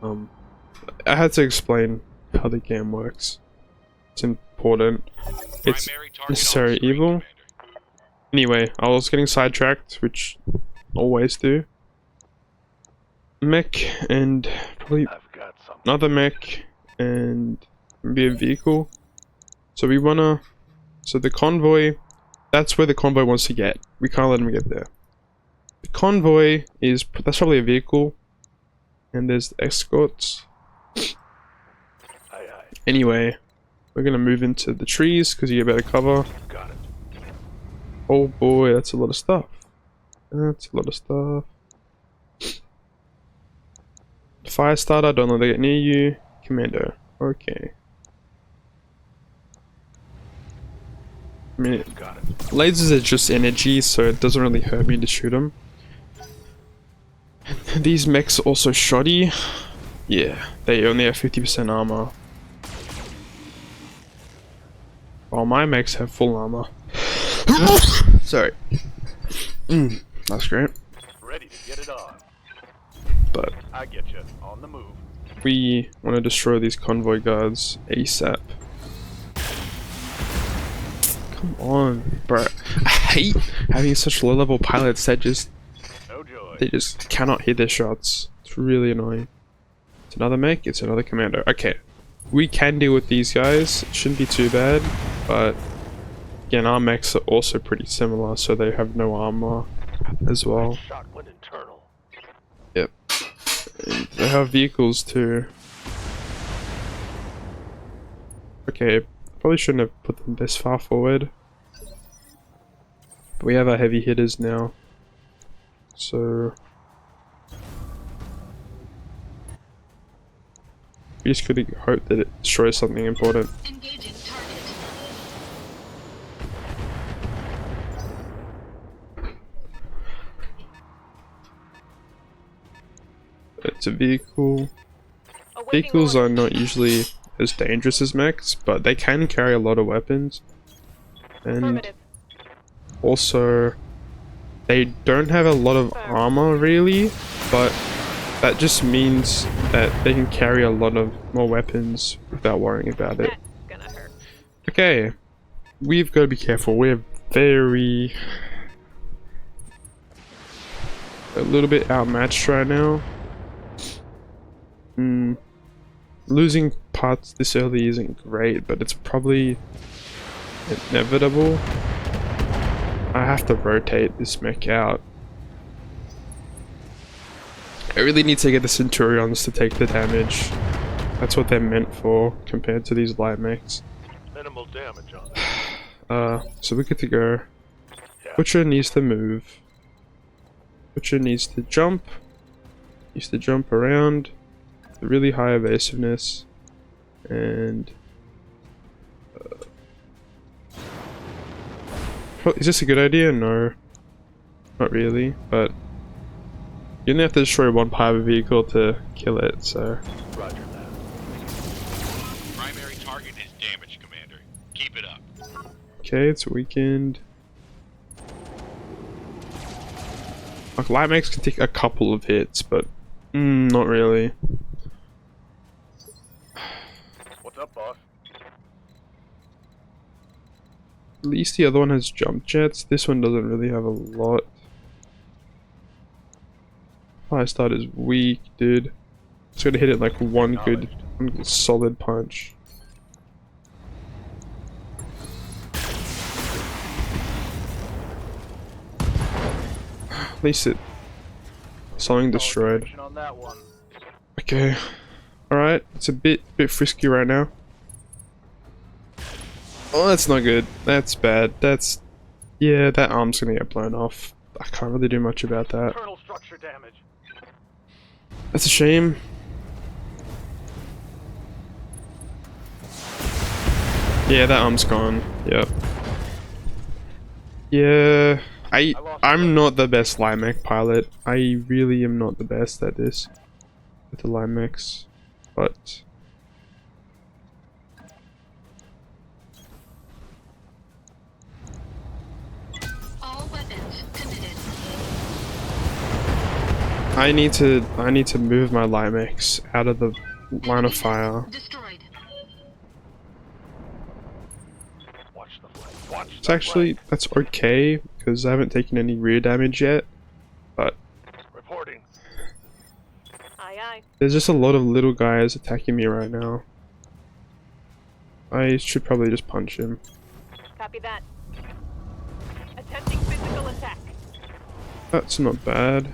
I had to explain how the game works. It's important. It's necessary evil. Anyway, I was getting sidetracked, which I always do. Mech and probably I've got something. another mech and maybe a vehicle. So we wanna, so the convoy, that's where the convoy wants to get. We can't let them get there. The convoy is, that's probably a vehicle, and there's the escorts. Aye, aye. Anyway, we're gonna move into the trees because you get better cover. Got it. Oh boy, that's a lot of stuff. That's a lot of stuff. Fire starter, don't let it get near you. Commando, okay. I mean, Got it. lasers are just energy, so it doesn't really hurt me to shoot them. These mechs are also shoddy. Yeah, they only have 50% armor. While my mechs have full armor. Sorry. That's great. Ready to get it on. But I get you. On the move. we want to destroy these convoy guards ASAP. Come on, bro. I hate having such low-level pilots that just No joy. they just cannot hit their shots. It's really annoying. It's another mech, it's another commander. Okay. We can deal with these guys. It shouldn't be too bad, but again, our mechs are also pretty similar, so they have no armor as well. Shot went internal. Yep. And they have vehicles too. Okay, probably shouldn't have put them this far forward. But we have our heavy hitters now. So we just could hope that it destroys something important. Engaging target. It's a vehicle. Awaiting Vehicles are orders. not usually as dangerous as mechs, but they can carry a lot of weapons. And Affirmative. also, they don't have a lot of armor really, but that just means that they can carry a lot of more weapons without worrying about it. That's gonna hurt. Okay, we've got to be careful. We're very... a little bit outmatched right now. Losing parts this early isn't great, but it's probably inevitable. I have to rotate this mech out. I really need to get the Centurions to take the damage. That's what they're meant for compared to these light mechs. Minimal damage on that. So we're good to go. Butcher needs to move. Butcher needs to jump. Needs to jump around. Really high evasiveness. And... is this a good idea? No. Not really, but... you only have to destroy one pirate vehicle to kill it, so... Roger that. Primary target is damaged, Commander. Keep it up. Okay, it's weakened. Like, light mechs can take a couple of hits, but... not really. What's up, boss? At least the other one has jump jets. This one doesn't really have a lot. Fire start is weak, dude. Just gotta hit it like one good solid punch. At least it something destroyed. Action on that one. Okay. Alright, it's a bit frisky right now. Oh, that's not good. That's bad. That's... yeah, that arm's gonna get blown off. I can't really do much about that. Internal structure damage. That's a shame. Yeah, that arm's gone. Yep. Yeah, I'm not the best light mech pilot. I really am not the best at this with the light mechs, but All weapons committed. I need to move my light mechs out of the line of fire. Destroyed. Watch the flag. Watch It's the actually, flag. that's okay because I haven't taken any rear damage yet, but Reporting. Aye, aye. there's just a lot of little guys attacking me right now. I should probably just punch him. Copy that. Attempting physical attack. That's not bad.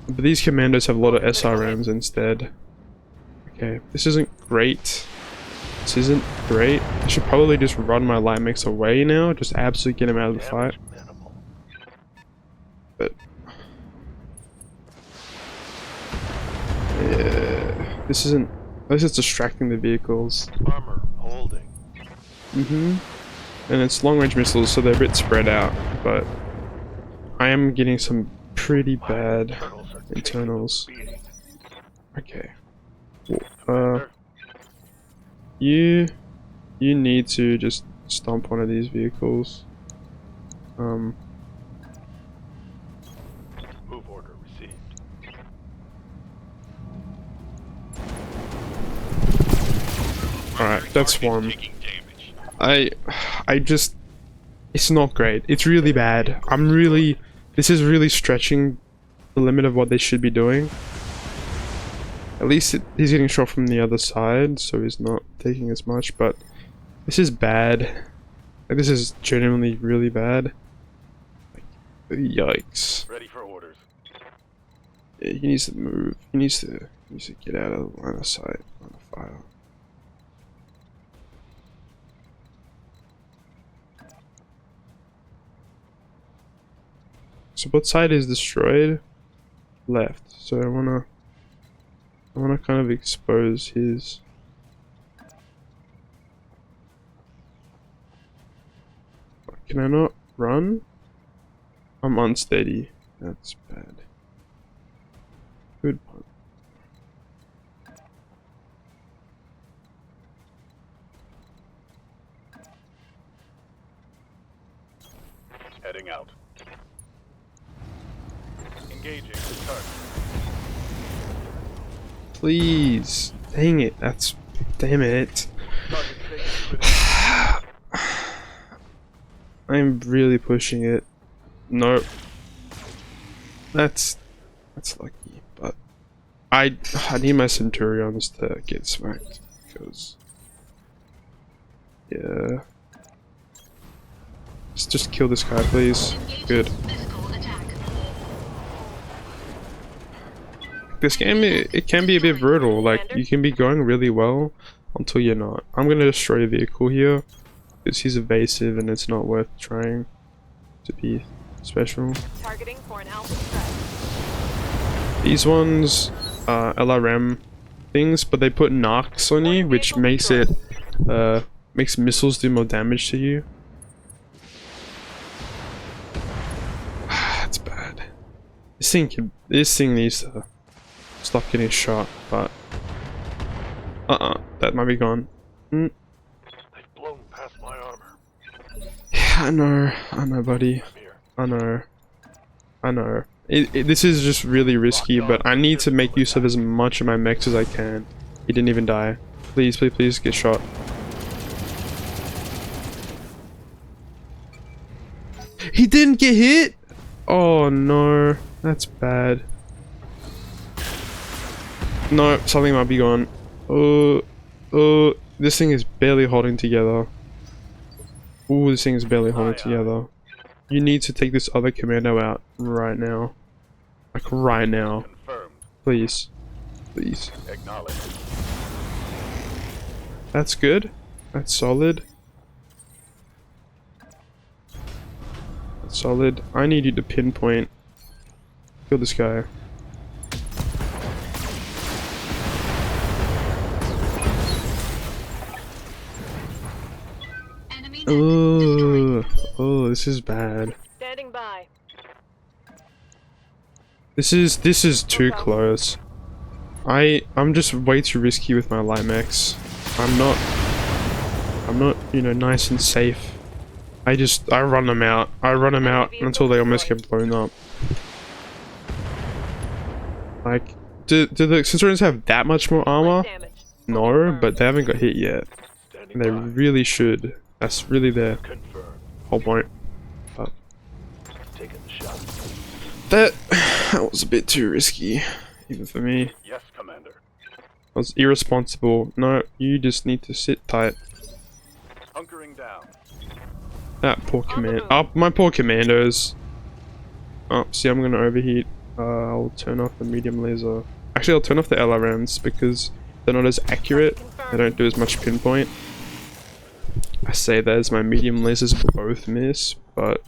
But these commandos have a lot of SRMs instead. Okay, this isn't great. This isn't great. I should probably just run my light mechs away now. Just absolutely get him out of the fight. Damage minimal. But... yeah, this isn't... at least it's distracting the vehicles. Armor holding. And it's long-range missiles, so they're a bit spread out, but I am getting some pretty bad Turtles are internals. taking a beating. Okay. Commander, You need to just stomp one of these vehicles. move order received. Alright, that's Target is one. taking damage. I just, it's not great. It's really bad. This is really stretching the limit of what they should be doing. At least he's getting shot from the other side, so he's not taking as much, but this is bad. Like, this is genuinely really bad. Like, yikes. Ready for orders. Yeah, he needs to move. He needs to get out of the line of sight on the fire. So what side is destroyed? Left. So I wanna kind of expose his. Can I not run? I'm unsteady. That's bad. Good one. Heading out. Engaging the target. Please. Dang it. That's. Damn it. Target taken to it. I'm really pushing it. Nope. That's lucky, but I need my Centurions to get smacked because yeah. Just kill this guy, please. Good. Physical attack. This game it can be a bit brutal. Like you can be going really well until you're not. I'm gonna destroy a vehicle here because he's evasive and it's not worth trying to be special. Targeting for an alpha strike. These ones are LRM things, but they put narcs on you, which makes it makes missiles do more damage to you. That's bad. This thing needs to stop getting shot, but that might be gone. They've blown past my armor. Yeah, I know, buddy. I'm here. I know. This is just really risky, but I need to make use of as much of my mechs as I can. He didn't even die. Please, please, please get shot. He didn't get hit? Oh no, that's bad. No, something might be gone. Oh, this thing is barely holding together. Ooh, this thing is barely holding together. You need to take this other commando out right now. Like right now. Confirmed. Please. Please. Acknowledged. That's good. That's solid. That's solid. I need you to pinpoint. Kill this guy. Enemy net destroyed. Oh, this is bad. Standing by. This is too close. I'm just way too risky with my light mechs. I'm not, you know, nice and safe. I run them out. I run them out until they almost get blown up. Like, do the Centurions have that much more armor? Damage. No, but they haven't got hit yet. Standing And they by. really should. That's really their Confirmed. whole point. But Taking the shot. that was a bit too risky, even for me. Yes, Commander. I was irresponsible. No, you just need to sit tight. Hunkering down. That poor command. Oh, my poor commandos. Oh, see, I'm gonna overheat. I'll turn off the medium laser. Actually, I'll turn off the LRMs because they're not as accurate. They don't do as much pinpoint. I say that as my medium lasers both miss, but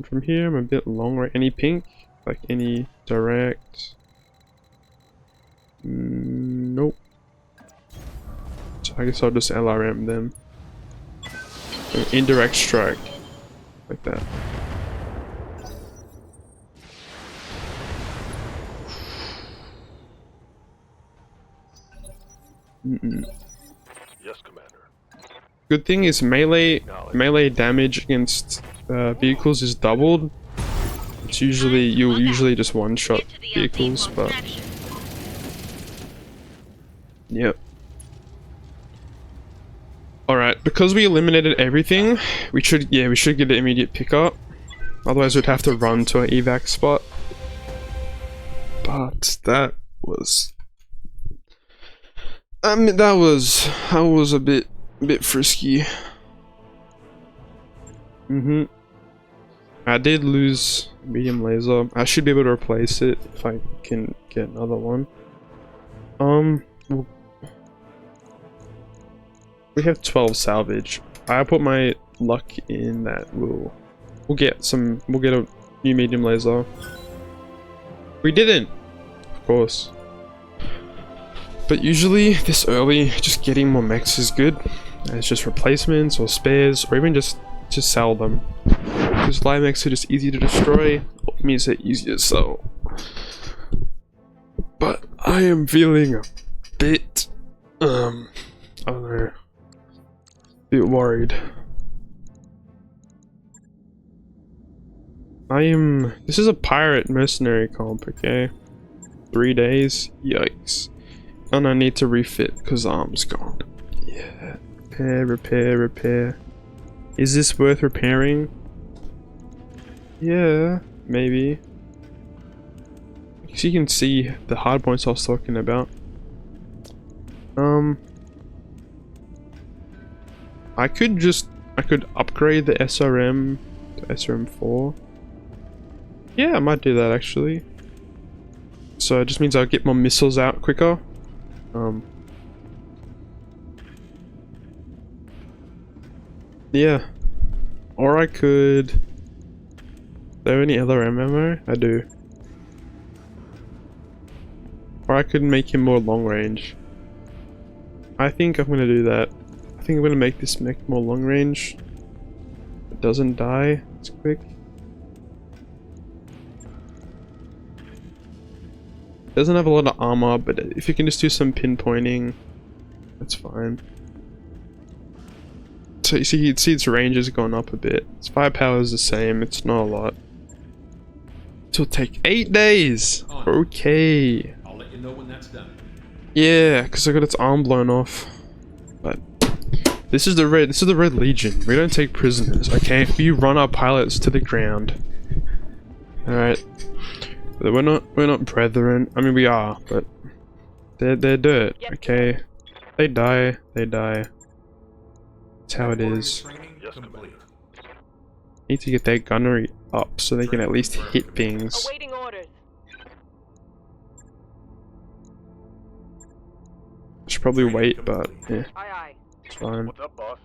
from here I'm a bit long, right? Any pink? Like any direct? Nope. So I guess I'll just LRM them. indirect strike. Like that. Yes, Commander. Good thing is melee damage against vehicles is doubled. It's usually you'll usually just one-shot vehicles, but yep. Alright, because we eliminated everything, we should get an immediate pickup. Otherwise we'd have to run to an evac spot. But that was that was a bit frisky. I did lose medium laser. I should be able to replace it if I can get another one. We have 12 salvage. I put my luck in that we'll get a new medium laser. We didn't, of course. But usually this early, just getting more mechs is good. It's just replacements or spares, or even just sell them. Because live mechs are just easy to destroy, means they're easy to sell. But I am feeling a bit, I don't know, a bit worried. This is a pirate mercenary comp, okay? 3 days, yikes. And I need to refit because arm's gone. Yeah, repair. Is this worth repairing? Yeah, maybe. So you can see the hard points I was talking about. I could upgrade the SRM to SRM4. Yeah, I might do that actually. So it just means I'll get more missiles out quicker. Yeah. Or I could... Is there any other MMO? I do. Or I could make him more long range. I think I'm gonna do that. I think I'm gonna make this mech more long range. It doesn't die as quick. Doesn't have a lot of armor, but if you can just do some pinpointing, that's fine. So you see its range has gone up a bit. Its firepower is the same, it's not a lot. It'll take 8 days! Okay. I'll let you know when that's done. Yeah, because I got its arm blown off. But this is the Red Legion. We don't take prisoners, okay? We run our pilots to the ground. Alright. We're not brethren. I mean we are, but they're dirt, okay? They die. That's how it is. Yes, Commander. Need to get their gunnery up so they can at least hit things. Awaiting orders. Should probably wait, but yeah, Aye, aye. it's fine. What's up, boss?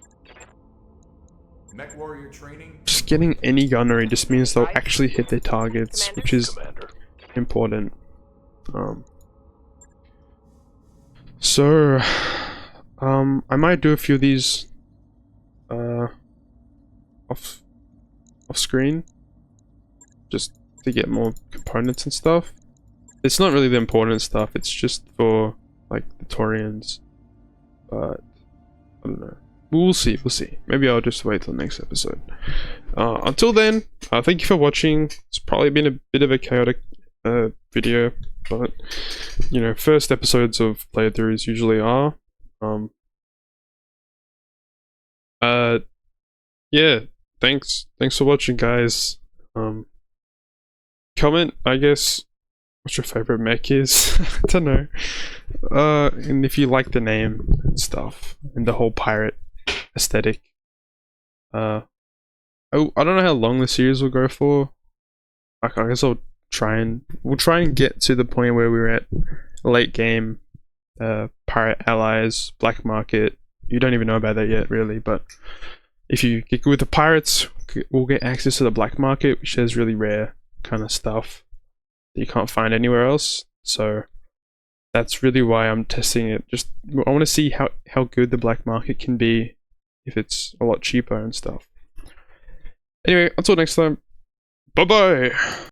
Mech warrior training. Just getting any gunnery just means they'll actually hit their targets, which is Commander. important. So I might do a few of these off screen just to get more components and stuff. It's not really the important stuff, it's just for like the Torians, but I don't know. We'll see. Maybe I'll just wait till the next episode. Until then, thank you for watching. It's probably been a bit of a chaotic video, but you know, first episodes of playthroughs usually are. Yeah, thanks for watching, guys. Comment, I guess, what your favorite mech is. I don't know. And if you like the name and stuff and the whole pirate aesthetic. I don't know how long the series will go for. I guess we'll try and get to the point where we're at late game, pirate allies, black market. You don't even know about that yet, really, but if you get good with the pirates, we'll get access to the black market, which has really rare kind of stuff that you can't find anywhere else. So that's really why I'm testing it. Just I want to see how good the black market can be if it's a lot cheaper and stuff. Anyway, until next time, bye bye!